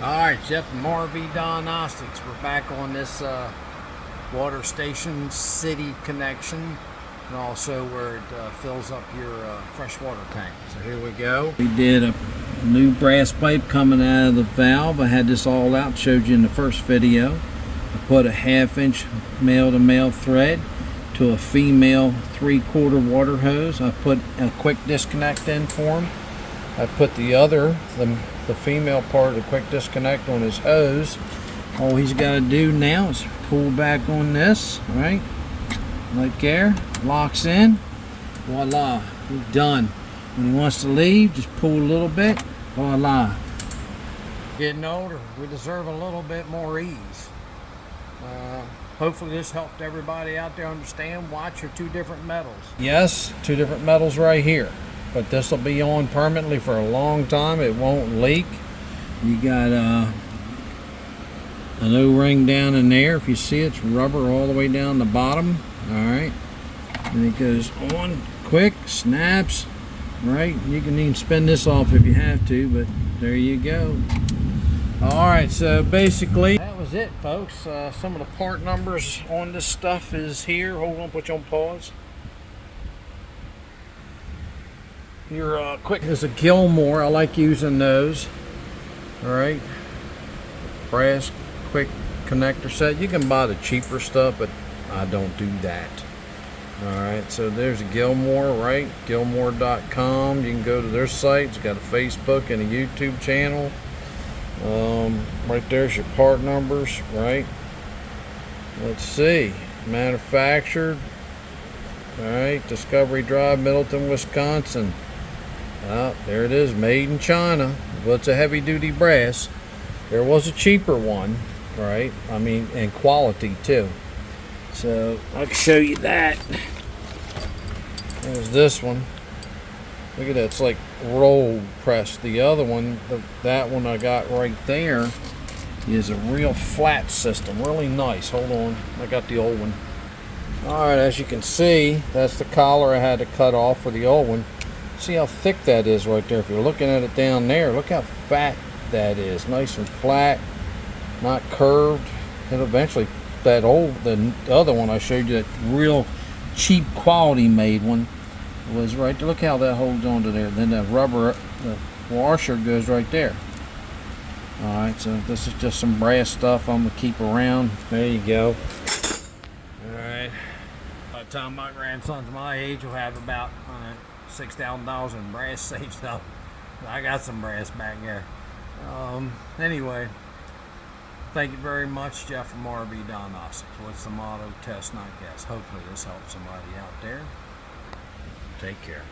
Alright, Jeff from RV Diagnostics. We're back on this water station city connection, and also where it fills up your freshwater tank. So here we go. We did a new brass pipe coming out of the valve. I had this all out, showed you in the first video. I put a 1/2 inch male to male thread to a female 3/4 water hose. I put a quick disconnect in for him. I put the female part of the quick disconnect on his hose. All he's got to do now is pull back on this, right? Like there, locks in. Voila, he's done. When he wants to leave, just pull a little bit. Voila. Getting older, we deserve a little bit more ease. Hopefully this helped everybody out there understand. Watch your two different metals. Yes, two different metals right here. But this will be on permanently for a long time. It won't leak. You got an O-ring down in there. If you see, it's rubber all the way down the bottom. All right, and it goes on quick, snaps. Right, you can even spin this off if you have to, but there you go. All right, so basically that was it, folks. Some of the part numbers on this stuff is here. Hold on, put you on pause. Your quick is a Gilmore. I like using those. All right, brass quick connector set. You can buy the cheaper stuff, but I don't do that. All right, so there's a Gilmore, right? Gilmore.com. You can go to their site. It's got a Facebook and a YouTube channel. Right there's your part numbers, right? Let's see, manufactured. All right, Discovery Drive, Middleton, Wisconsin. There it is, made in China. Well, it's a heavy-duty brass. There was a cheaper one, right? I mean, and quality too. So I can show you that. There's this one. Look at that, it's like roll press. The other one, that one I got right there, is a real flat system, really nice. Hold on, I got the old one. All right, as you can see, that's the collar I had to cut off for the old one. See how thick that is right there. If you're looking at it down there, look how fat that is. Nice and flat, not curved. And eventually, the other one I showed you, that real cheap quality made one, was right there. Look how that holds on to there. Then the rubber, the washer goes right there. All right, so this is just some brass stuff I'm gonna keep around. There you go. All right. By the time my grandson's my age, will have about $6,000 in brass saved up. I got some brass back there. Anyway, thank you very much, Jeff from RV Diagnostics. What's the motto? Test, not guess. Hopefully this helps somebody out there. Take care.